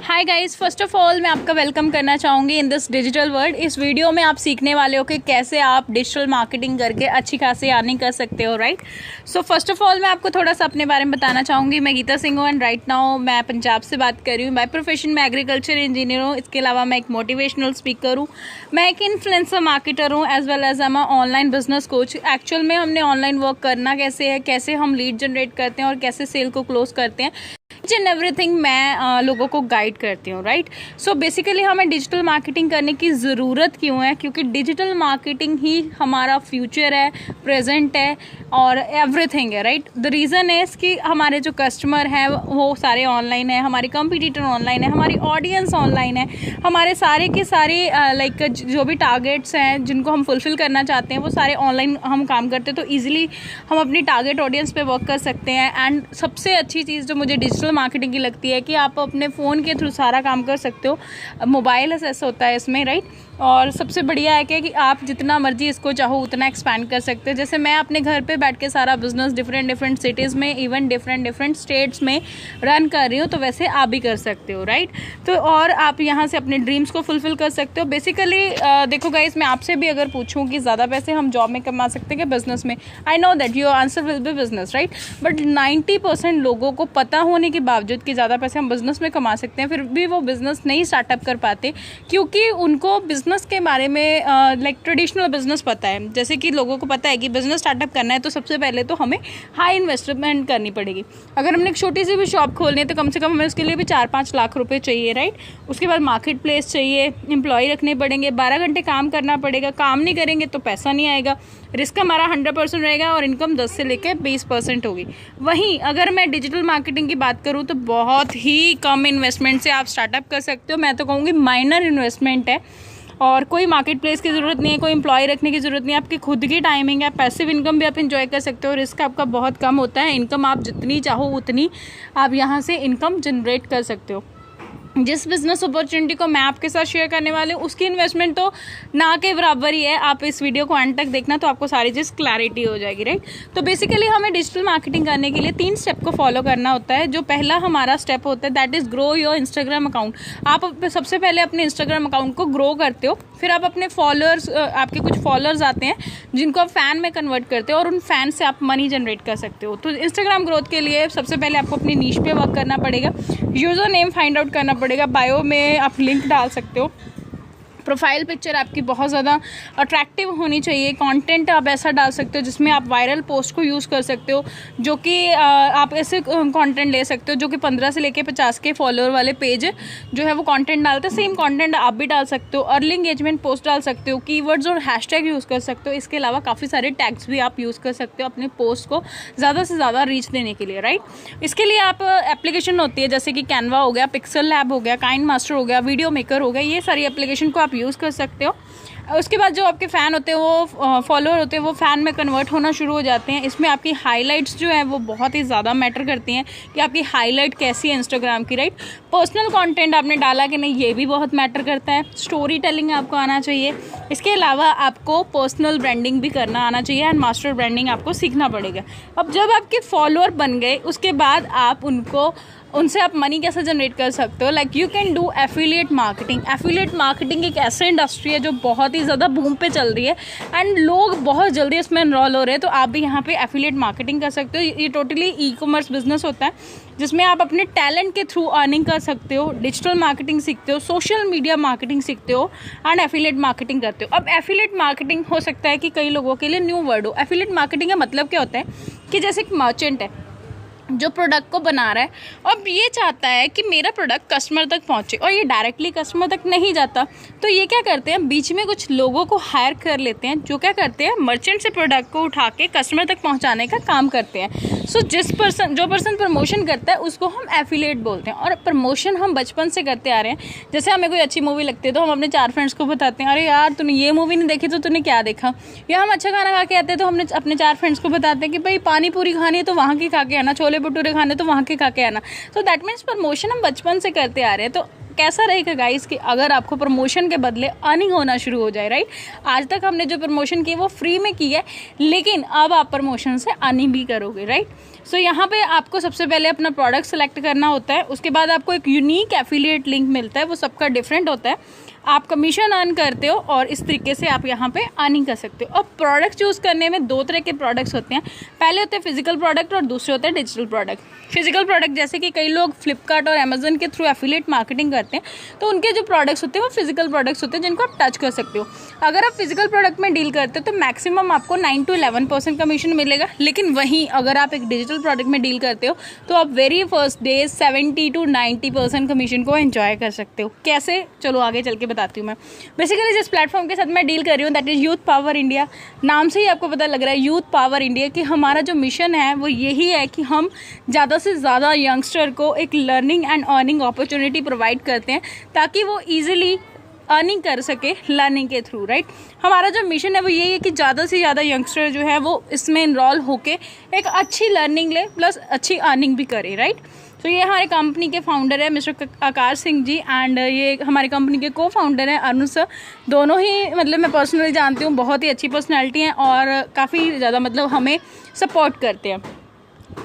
Hi guys, first of all मैं आपका welcome करना चाहूँगी इन दिस डिजिटल वर्ल्ड। इस वीडियो में आप सीखने वाले हो कि कैसे आप डिजिटल मार्केटिंग करके अच्छी खासी अर्निंग कर सकते हो, right. So first of all मैं आपको थोड़ा सा अपने बारे में बताना चाहूँगी। मैं गीता सिंह हूँ एंड राइट नाउ मैं पंजाब से बात कर रही हूँ। बाय प्रोफेशन मैं एग्रीकल्चर इंजीनियर हूँ। इसके अलावा मैं एक मोटिवेशनल स्पीकर हूँ, मैं एक इन्फ्लुएंसर मार्केटर हूँ, as well as am online business coach. Actual में हमने ऑनलाइन वर्क करना कैसे है, कैसे हम लीड जनरेट करते हैं और कैसे सेल को क्लोज करते हैं, एंड एवरीथिंग मैं लोगों को गाइड करती हूँ, राइट। सो बेसिकली हमें डिजिटल मार्केटिंग करने की ज़रूरत क्यों है? क्योंकि डिजिटल मार्केटिंग ही हमारा फ्यूचर है, प्रेजेंट है और एवरीथिंग है, राइट। द रीज़न इज़ कि हमारे जो कस्टमर हैं वो सारे ऑनलाइन है, हमारे कंपटीटर ऑनलाइन है, हमारी ऑडियंस ऑनलाइन है, हमारे सारे के सारे लाइक जो भी टारगेट्स हैं जिनको हम फुलफिल करना चाहते हैं वो सारे ऑनलाइन हम काम करते हैं। तो ईजिली हम अपनी टारगेट ऑडियंस पे वर्क कर सकते हैं। एंड सबसे अच्छी चीज़ जो मुझे डिजिटल मार्केटिंग की लगती है कि आप अपने फ़ोन के थ्रू सारा काम कर सकते हो। मोबाइल असेस होता है इसमें, राइट। और सबसे बढ़िया है कि आप जितना मर्जी इसको चाहो उतना एक्सपैंड कर सकते हो। जैसे मैं अपने घर पे बैठ के सारा बिजनेस डिफरेंट सिटीज़ में, इवन डिफरेंट स्टेट्स में रन कर रही हूँ, तो वैसे आप भी कर सकते हो, राइट। तो और आप यहाँ से अपने ड्रीम्स को फुलफिल कर सकते हो। बेसिकली देखो गाइस, मैं आपसे भी अगर पूछूँ कि ज़्यादा पैसे हम जॉब में कमा सकते हैं कि बिजनेस में, I know that your answer will be business, right. But 90% लोगों को पता होने के बावजूद कि ज़्यादा पैसे हम बिजनेस में कमा सकते हैं, फिर भी वो बिजनेस नहीं स्टार्टअप कर पाते क्योंकि उनको बिजनेस के बारे में लाइक ट्रेडिशनल बिजनेस पता है। जैसे कि लोगों को पता है कि बिजनेस स्टार्टअप करना है तो सबसे पहले तो हमें हाई इन्वेस्टमेंट करनी पड़ेगी। अगर हमने एक छोटी सी भी शॉप खोलनी है तो कम से कम हमें उसके लिए भी 4-5 लाख रुपए चाहिए, राइट। उसके बाद मार्केट प्लेस चाहिए, एम्प्लॉय रखने पड़ेंगे, 12 घंटे काम करना पड़ेगा। काम नहीं करेंगे तो पैसा नहीं आएगा, रिस्क हमारा 100% रहेगा और इनकम 10 से लेकर 20% होगी। वहीं अगर मैं डिजिटल मार्केटिंग की बात करूँ तो बहुत ही कम इन्वेस्टमेंट से आप स्टार्टअप कर सकते हो। मैं तो कहूँगी माइनर इन्वेस्टमेंट है और कोई मार्केट प्लेस की ज़रूरत नहीं है, कोई एम्प्लॉय रखने की ज़रूरत नहीं है, आपकी खुद की टाइमिंग है, पैसिव इनकम भी आप इंजॉय कर सकते हो। रिस्क आपका बहुत कम होता है, इनकम आप जितनी चाहो उतनी आप यहाँ से इनकम जनरेट कर सकते हो। जिस बिज़नेस अपॉर्चुनिटी को मैं आपके साथ शेयर करने वाली हूँ उसकी इन्वेस्टमेंट तो ना के बराबर ही है। आप इस वीडियो को एंड तक देखना तो आपको सारी चीज़ क्लैरिटी हो जाएगी, राइट। तो बेसिकली हमें डिजिटल मार्केटिंग करने के लिए 3 स्टेप को फॉलो करना होता है। जो पहला हमारा स्टेप होता है that is grow your Instagram account. आप सबसे पहले अपने इंस्टाग्राम अकाउंट को ग्रो करते हो, फिर आप अपने फॉलोअर्स, आपके कुछ फॉलोअर्स आते हैं जिनको आप फ़ैन में कन्वर्ट करते हो और उन फैन से आप मनी जनरेट कर सकते हो। तो इंस्टाग्राम ग्रोथ के लिए सबसे पहले आपको अपनी नीश पे वर्क करना पड़ेगा, यूज़र नेम फाइंड आउट करना पड़ेगा, बायो में आप लिंक डाल सकते हो, प्रोफाइल पिक्चर आपकी बहुत ज़्यादा अट्रैक्टिव होनी चाहिए, कंटेंट आप ऐसा डाल सकते हो जिसमें आप वायरल पोस्ट को यूज़ कर सकते हो, जो कि आप ऐसे कंटेंट ले सकते हो जो कि 15 से लेके 50 के फॉलोअर वाले पेज जो है वो कंटेंट डालते हैं। सेम कंटेंट आप भी डाल सकते हो, अर्ली एंगेजमेंट पोस्ट डाल सकते हो, कीवर्ड्स और हैशटैग यूज़ कर सकते हो। इसके अलावा काफ़ी सारे टैग्स भी आप यूज़ कर सकते हो अपने पोस्ट को ज़्यादा से ज़्यादा रीच देने के लिए, राइट। इसके लिए आप एप्लीकेशन होती है जैसे कि कैनवा हो गया, पिक्सल लैब हो गया, काइंड मास्टर हो गया, वीडियो मेकर हो गया, ये सारी एप्लीकेशन को आप यूज़ कर सकते हो। उसके बाद जो आपके फ़ैन होते हैं वो फॉलोअर होते हैं वो फ़ैन में कन्वर्ट होना शुरू हो जाते हैं। इसमें आपकी हाइलाइट्स जो है वो बहुत ही ज़्यादा मैटर करती हैं कि आपकी हाइलाइट कैसी है इंस्टाग्राम की, राइट। पर्सनल कंटेंट आपने डाला कि नहीं ये भी बहुत मैटर करता है। स्टोरी टेलिंग आपको आना चाहिए। इसके अलावा आपको पर्सनल ब्रांडिंग भी करना आना चाहिए एंड मास्टर ब्रांडिंग आपको सीखना पड़ेगा। अब जब आपके फॉलोअर बन गए उसके बाद आप उनसे आप मनी कैसे जनरेट कर सकते हो? Like you can do affiliate marketing. Affiliate marketing एक ऐसा इंडस्ट्री है जो बहुत ही ज़्यादा बूम पे चल रही है एंड लोग बहुत जल्दी इसमें एनरोल हो रहे हैं। तो आप भी यहाँ पे एफिलिएट मार्केटिंग कर सकते हो। ये टोटली ई-कॉमर्स बिजनेस होता है जिसमें आप अपने टैलेंट के थ्रू अर्निंग कर सकते हो, डिजिटल मार्केटिंग सीखते हो, सोशल मीडिया मार्केटिंग सीखते हो एंड एफिलिएट मार्केटिंग करते हो। अब एफिलिएट मार्केटिंग हो सकता है कि कई लोगों के लिए न्यू वर्ड हो। एफिलिएट मार्केटिंग का मतलब क्या होता है कि जैसे एक मर्चेंट है जो प्रोडक्ट को बना रहा है, अब ये चाहता है कि मेरा प्रोडक्ट कस्टमर तक पहुंचे और ये डायरेक्टली कस्टमर तक नहीं जाता, तो ये क्या करते हैं, बीच में कुछ लोगों को हायर कर लेते हैं जो क्या करते हैं, मर्चेंट से प्रोडक्ट को उठा के कस्टमर तक पहुंचाने का काम करते हैं। सो जो पर्सन प्रमोशन करता है उसको हम एफिलिएट बोलते हैं। और प्रमोशन हम बचपन से करते आ रहे हैं। जैसे हमें कोई अच्छी मूवी लगती है तो हम अपने 4 फ्रेंड्स को बताते हैं, अरे यार तूने ये मूवी नहीं देखी तो तूने क्या देखा। या हम अच्छा खाना खा के आते हैं तो हमने अपने 4 फ्रेंड्स को बताते हैं कि भाई पानी पूरी खानी है तो वहाँ की खा के आना, छोले भटूरे खाने तो वहाँ के खा के आना। तो दैट मीन्स प्रमोशन हम बचपन से करते आ रहे हैं। तो कैसा रहेगा गाइस कि अगर आपको प्रमोशन के बदले अर्निंग होना शुरू हो जाए, राइट। आज तक हमने जो प्रमोशन की वो फ्री में की है, लेकिन अब आप प्रमोशन से अर्निंग भी करोगे, राइट। सो यहाँ पे आपको सबसे पहले अपना प्रोडक्ट सेलेक्ट करना होता है, उसके बाद आपको एक यूनिक एफिलिएट लिंक मिलता है, वो सबका डिफरेंट होता है। आप कमीशन अर्न करते हो और इस तरीके से आप यहाँ पे अर्निंग कर सकते हो। और प्रोडक्ट चूज़ करने में दो तरह के प्रोडक्ट्स होते हैं, पहले होते हैं फिजिकल प्रोडक्ट और दूसरे होते हैं डिजिटल प्रोडक्ट। फिजिकल प्रोडक्ट जैसे कि कई लोग फ्लिपकार्ट और अमेजन के थ्रू एफिलिएट मार्केटिंग करते हैं, तो उनके जो प्रोडक्ट्स होते हैं वो फिजिकल प्रोडक्ट्स होते हैं जिनको आप टच कर सकते हो। अगर आप फिजिकल प्रोडक्ट में डील करते हो तो मैक्सिमम आपको 9 to 11% कमीशन मिलेगा, लेकिन वहीं अगर आप एक डिजिटल प्रोडक्ट में डील करते हो तो आप very first day 70 to 90% commission को एंजॉय कर सकते हो। कैसे, चलो आगे चल के बताती हूँ मैं। बेसिकली जिस प्लेटफॉर्म के साथ मैं डील कर रही हूँ that is youth power India. नाम से ही आपको पता लग रहा है यूथ पावर इंडिया कि हमारा जो मिशन है वो यही है कि हम ज़्यादा से ज़्यादा यंगस्टर को एक learning and earning opportunity provide करते हैं ताकि वो ईजिली अर्निंग कर सके लर्निंग के थ्रू, राइट। हमारा जो मिशन है वो यही है कि ज़्यादा से ज़्यादा यंगस्टर जो है वो इसमें इनरोल होके एक अच्छी लर्निंग ले प्लस अच्छी अर्निंग भी करे, राइट। तो ये हमारे कंपनी के फाउंडर है मिस्टर आकाश सिंह जी, एंड ये हमारी कंपनी के को फाउंडर हैं अरुण सर। दोनों ही मतलब मैं पर्सनली जानती हूँ, बहुत ही अच्छी पर्सनैलिटी हैं और काफ़ी ज़्यादा मतलब हमें सपोर्ट करते हैं।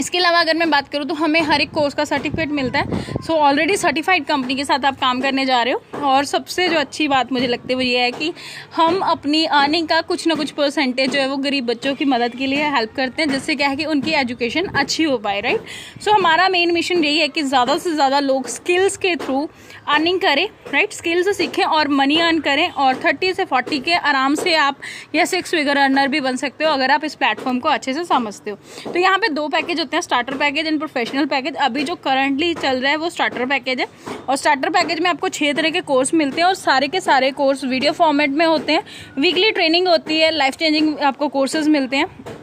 इसके अलावा अगर मैं बात करूँ तो हमें हर एक कोर्स का सर्टिफिकेट मिलता है। सो ऑलरेडी सर्टिफाइड कंपनी के साथ आप काम करने जा रहे हो। और सबसे जो अच्छी बात मुझे लगती है वो ये है कि हम अपनी अर्निंग का कुछ ना कुछ परसेंटेज जो है वो गरीब बच्चों की मदद के लिए हेल्प करते हैं, जिससे क्या है कि उनकी एजुकेशन अच्छी हो पाए, राइट। सो हमारा मेन मिशन यही है कि ज़्यादा से ज़्यादा लोग स्किल्स के थ्रू अर्निंग करें, राइट। स्किल्स सीखें और मनी अर्न करें और 30 से 40 के आराम से आप या 6 फिगर अर्नर भी बन सकते हो अगर आप इस प्लेटफॉर्म को अच्छे से समझते हो। तो यहाँ पे 2 पैकेज होते हैं, starter package and professional package. अभी जो करंटली चल रहा है वो स्टार्टर पैकेज है और स्टार्टर पैकेज में आपको 6 तरह के कोर्स मिलते हैं और सारे के सारे कोर्स वीडियो फॉर्मेट में होते हैं। वीकली ट्रेनिंग होती है, लाइफ चेंजिंग आपको कोर्सेज मिलते हैं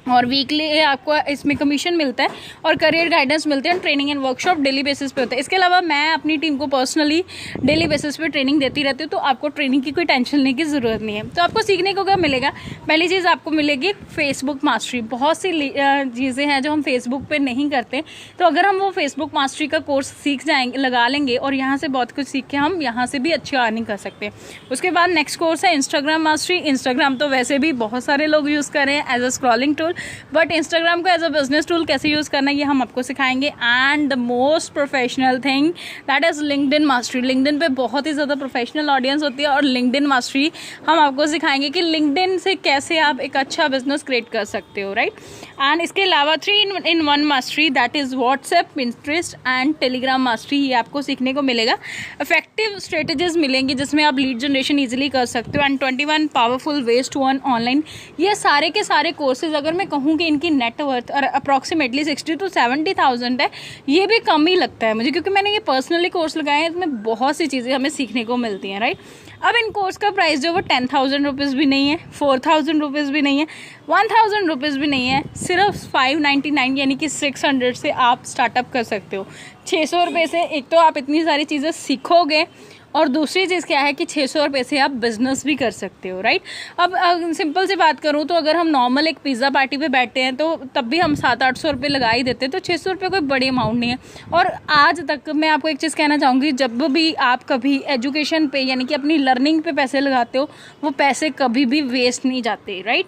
और वीकली आपको इसमें कमीशन मिलता है और करियर गाइडेंस मिलते हैं। Training and workshop daily basis पे होता है। इसके अलावा मैं अपनी टीम को पर्सनली डेली बेसिस पे ट्रेनिंग देती रहती हूँ, तो आपको ट्रेनिंग की कोई टेंशन लेने की ज़रूरत नहीं है। तो आपको सीखने को क्या मिलेगा, पहली चीज़ आपको मिलेगी फेसबुक मास्टरी। बहुत सी चीज़ें हैं जो हम फेसबुक पे नहीं करते, तो अगर हम वो फेसबुक मास्टरी का कोर्स सीख जाएंगे, लगा लेंगे और यहाँ से बहुत कुछ सीख के हम यहाँ से भी अच्छी अर्निंग कर सकते हैं। उसके बाद नेक्स्ट कोर्स है इंस्टाग्राम मास्टरी। इंस्टाग्राम तो वैसे भी बहुत सारे लोग यूज़ कर रहे हैं as a scrolling tool, but Instagram को एज अ बिजनेस टूल कैसे यूज़ करना है ये हम आपको सिखाएंगे। And the most professional thing that is LinkedIn mastery. LinkedIn पे बहुत ही ज़्यादा प्रोफेशनल ऑडियंस होती है और लिंक्डइन मास्टरी हम आपको सिखाएंगे कि लिंक्डइन से कैसे आप एक अच्छा बिजनेस क्रिएट कर सकते हो, राइट। एंड इसके अलावा 3-in-1 mastery that is WhatsApp, Pinterest and Telegram mastery, ये आपको सीखने को मिलेगा। इफेक्टिव स्ट्रेटेजीज मिलेंगी जिसमें आप लीड जनरेशन ईजिली कर सकते हो and 21 powerful ways to earn online. ये सारे के सारे कोर्सेज अगर मैं कहूँ कि इनकी नेटवर्थ और अप्रॉक्सीमेटली 60 to 70,000 है, ये भी कम ही लगता है मुझे, क्योंकि मैंने ये पर्सनली कोर्स लगाए हैं, इसमें बहुत सी चीज़ें हमें सीखने को मिलती हैं, राइट। अब इन कोर्स का प्राइस जो वो 10,000 रुपीज़ भी नहीं है, 4,000 रुपीज़ भी नहीं है, 1,000 रुपीज़ भी नहीं है, सिर्फ 599 यानी कि 600 से आप स्टार्टअप कर सकते हो। 600 रुपये से एक तो आप इतनी सारी चीज़ें सीखोगे और दूसरी चीज़ क्या है कि 600 रुपये से आप बिज़नेस भी कर सकते हो, राइट। अब सिंपल सी बात करूँ तो अगर हम नॉर्मल एक पिज़्ज़ा पार्टी पे बैठते हैं तो तब भी हम 700-800 रुपये लगा ही देते हैं, तो 600 रुपये कोई बड़ी अमाउंट नहीं है। और आज तक मैं आपको एक चीज़ कहना चाहूँगी, जब भी आप कभी एजुकेशन पे यानी कि अपनी लर्निंग पे पैसे लगाते हो, वो पैसे कभी भी वेस्ट नहीं जाते, राइट।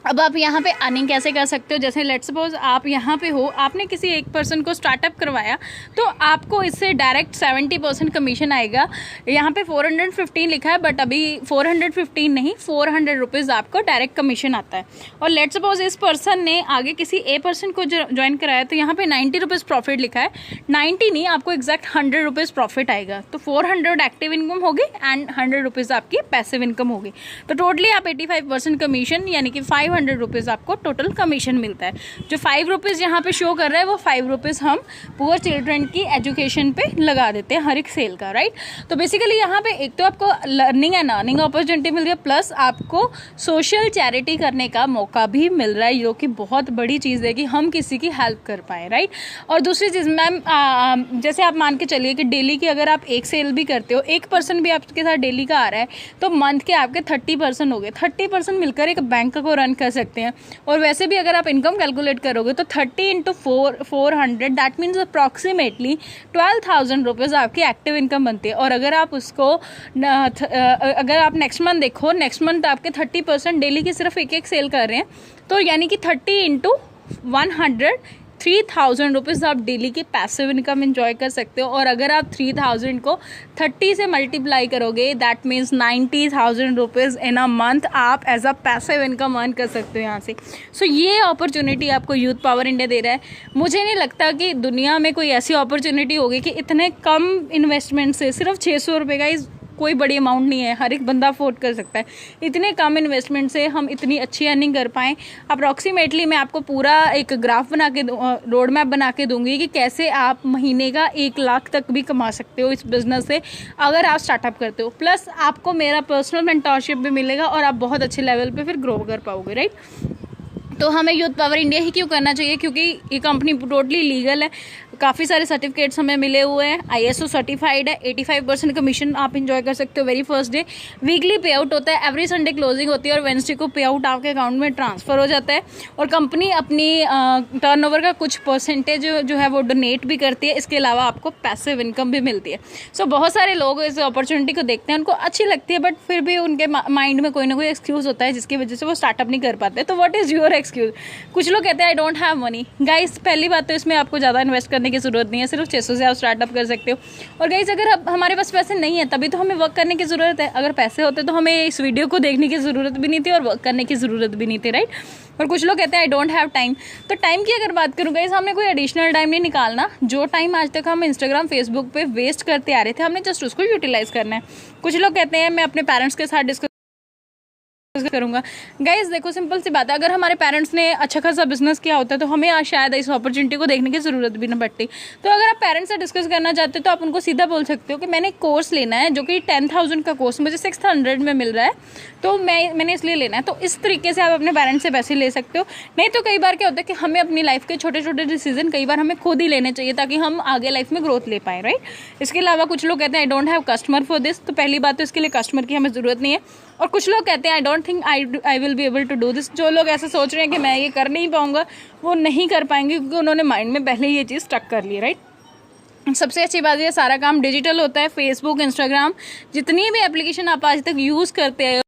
अब आप यहाँ पे अर्निंग कैसे कर सकते हो, जैसे लेट्स सपोज आप यहाँ पे हो, आपने किसी एक पर्सन को स्टार्टअप करवाया तो आपको इससे डायरेक्ट 70% कमीशन आएगा। यहाँ पे 415 लिखा है बट अभी 415 नहीं, 400 रुपीज़ आपको डायरेक्ट कमीशन आता है। और लेट्स सपोज इस पर्सन ने आगे किसी ए पर्सन को ज्वाइन कराया तो यहाँ पे 90 रुपीज़ प्रॉफिट लिखा है, 90 नहीं, आपको एग्जैक्ट 100 रुपीज़ प्रॉफिट आएगा। तो 400 एक्टिव इनकम होगी एंड 100 रुपीज़ आपकी पैसिव इनकम होगी। तो टोटली आप 85% कमीशन यानी कि 500 रुपीज़ आपको टोटल कमीशन मिलता है। जो 5 रुपीज़ यहाँ पे शो कर रहा है वो 5 रुपीज़ हम पुअर चिल्ड्रन की एजुकेशन पे लगा देते हैं हर एक सेल का, राइट। तो बेसिकली यहाँ पे एक तो आपको लर्निंग एंड अर्निंग अपॉर्चुनिटी मिल रही है, प्लस आपको सोशल चैरिटी करने का मौका भी मिल रहा है, जो कि बहुत बड़ी चीज़ है कि हम किसी की हेल्प कर पाए, राइट। और दूसरी चीज़ मैम, जैसे आप मान के चलिए कि डेली की अगर आप एक सेल भी करते हो, एक पर्सन भी आपके साथ डेली का आ रहा है, तो मंथ के आपके 30% हो गए। 30% मिलकर एक बैंक को रन कर सकते हैं। और वैसे भी अगर आप इनकम कैलकुलेट करोगे तो 30 into 400 that means approximately 12,000 rupees आपकी एक्टिव इनकम बनती है। और अगर आप उसको अगर आप नेक्स्ट मंथ देखो, नेक्स्ट मंथ आपके 30% डेली की सिर्फ एक सेल कर रहे हैं, तो यानी कि 30 into 3,000 रुपीज़ आप डेली की पैसिव इनकम एंजॉय कर सकते हो। और अगर आप 3,000 को 30 से मल्टीप्लाई करोगे, that means 90,000 rupees in a month आप as a passive income earn कर सकते हो यहाँ से। सो ये अपॉर्चुनिटी आपको यूथ पावर इंडिया दे रहा है। मुझे नहीं लगता कि दुनिया में कोई ऐसी अपॉर्चुनिटी होगी कि इतने कम इन्वेस्टमेंट से सिर्फ 600 रुपये का कोई बड़ी अमाउंट नहीं है, हर एक बंदा अफोर्ड कर सकता है। इतने कम इन्वेस्टमेंट से हम इतनी अच्छी अर्निंग कर पाएँ। अप्रॉक्सीमेटली मैं आपको पूरा एक ग्राफ बना के रोड मैप बना के दूंगी कि कैसे आप महीने का 1 लाख तक भी कमा सकते हो इस बिज़नेस से अगर आप स्टार्टअप करते हो। प्लस आपको मेरा पर्सनल मेंटरशिप भी मिलेगा और आप बहुत अच्छे लेवल पर फिर ग्रो कर पाओगे, राइट। तो हमें यूथ पावर इंडिया ही क्यों करना चाहिए? क्योंकि ये कंपनी टोटली लीगल है, काफ़ी सारे सर्टिफिकेट्स हमें मिले हुए हैं, ISO सर्टिफाइड है, 85% कमीशन आप इंजॉय कर सकते हो वेरी फर्स्ट डे। वीकली पे आउट होता है, एवरी संडे क्लोजिंग होती है और वेडनेसडे को पे आउट आपके अकाउंट में ट्रांसफ़र हो जाता है। और कंपनी अपनी टर्नओवर का कुछ परसेंटेज जो है वो डोनेट भी करती है। इसके अलावा आपको पैसिव इनकम भी मिलती है। सो बहुत सारे लोग इस अपॉर्चुनिटी को देखते हैं, उनको अच्छी लगती है, बट फिर भी उनके माइंड में कोई ना कोई एक्सक्यूज़ होता है जिसकी वजह से वो स्टार्टअप नहीं कर पाते। तो व्हाट इज़ योर एक्सक्यूज़? कुछ लोग कहते हैं I don't have money. Guys, पहली बात तो इसमें आपको ज़्यादा इन्वेस्ट करने की ज़रूरत नहीं है, सिर्फ 600 से आप स्टार्टअप कर सकते हो। और गाइस, अगर हमारे पास पैसे नहीं है तभी तो हमें वर्क करने की ज़रूरत है। अगर पैसे होते तो हमें इस वीडियो को देखने की ज़रूरत भी नहीं थी और वर्क करने की ज़रूरत भी नहीं थी, राइट। और कुछ लोग कहते हैं आई डोंट हैव टाइम। तो टाइम की अगर बात करूँ गाइस, हमने कोई एडिशनल टाइम नहीं निकालना। जो टाइम आज तक हम इंस्टाग्राम फेसबुक पे वेस्ट करते आ रहे थे, हमने जस्ट उसको यूटिलाइज करना है। कुछ लोग कहते हैं मैं अपने पेरेंट्स के साथ डिस्कस करूंगा। गाइस देखो, सिंपल सी बात है, अगर हमारे पेरेंट्स ने अच्छा खासा बिजनेस किया होता है तो हमें शायद इस अपॉर्चुनिटी को देखने की ज़रूरत भी ना पड़ती। तो अगर आप पेरेंट्स से डिस्कस करना चाहते हो तो आप उनको सीधा बोल सकते हो कि मैंने एक कोर्स लेना है जो कि 10,000 का कोर्स मुझे 600 में मिल रहा है, तो मैंने इसलिए लेना है। तो इस तरीके से आप अपने पेरेंट्स से पैसे ले सकते हो। नहीं तो कई बार क्या होता है कि हमें अपनी लाइफ के छोटे छोटे डिसीजन कई बार हमें खुद ही लेने चाहिए ताकि हम आगे लाइफ में ग्रोथ ले पाएँ, राइट। इसके अलावा कुछ लोग कहते हैं I don't have customer for this. तो पहली बात तो इसके लिए कस्टमर की हमें ज़रूरत नहीं है। और कुछ लोग कहते हैं I don't think I will be able to do this. जो लोग ऐसे सोच रहे हैं कि मैं ये कर नहीं पाऊंगा, वो नहीं कर पाएंगे क्योंकि उन्होंने माइंड में पहले ये चीज़ स्टक कर ली, राइट। सबसे अच्छी बात ये सारा काम डिजिटल होता है। फेसबुक, इंस्टाग्राम, जितनी भी एप्लीकेशन आप आज तक यूज़ करते हैं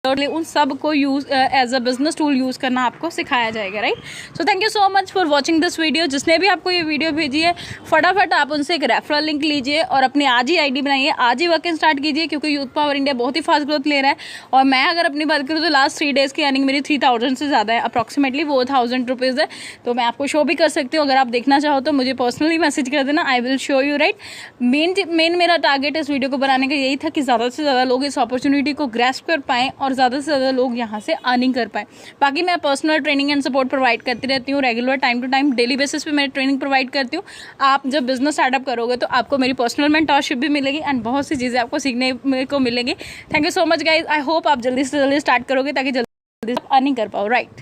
उन सब को use as a business tool use करना आपको सिखाया जाएगा, right. So thank you so much for watching this video. जिसने भी आपको ये वीडियो भेजी है, फटाफट आप उनसे एक रेफरल लिंक लीजिए और अपनी आज ही ID बनाइए, आज ही वर्किंग स्टार्ट कीजिए, क्योंकि यूथ पावर इंडिया बहुत ही फास्ट ग्रोथ ले रहा है। और मैं अगर अपनी बात करूँ तो लास्ट 3 डेज़ की अर्निंग मेरी 3,000 से ज़्यादा है, अप्रॉक्सीमेटली 4,000 रुपीज़ है। तो मैं आपको शो भी कर सकती हूँ। अगर आप देखना चाहो तो मुझे पर्सनली मैसेज कर देना, I will show you, right. Main मेरा टारगेट इस वीडियो को बनाने का यही था कि ज़्यादा से ज़्यादा लोग इस अपॉर्चुनिटी को ग्रैस्प कर पाएँ और ज़्यादा से ज़्यादा लोग यहाँ से अर्निंग कर पाए। बाकी मैं personal training and support provide करती रहती हूँ, regular time to time daily basis पे मैं ट्रेनिंग प्रोवाइड करती हूँ। आप जब बिजनेस स्टार्टअप करोगे तो आपको मेरी पर्सनल मेंटरशिप भी मिलेगी एंड बहुत सी चीज़ें आपको सीखने को मिलेंगी। Thank you so much guys. I hope आप जल्दी से जल्दी स्टार्ट करोगे ताकि जल्दी अर्निंग कर पाओ, राइट।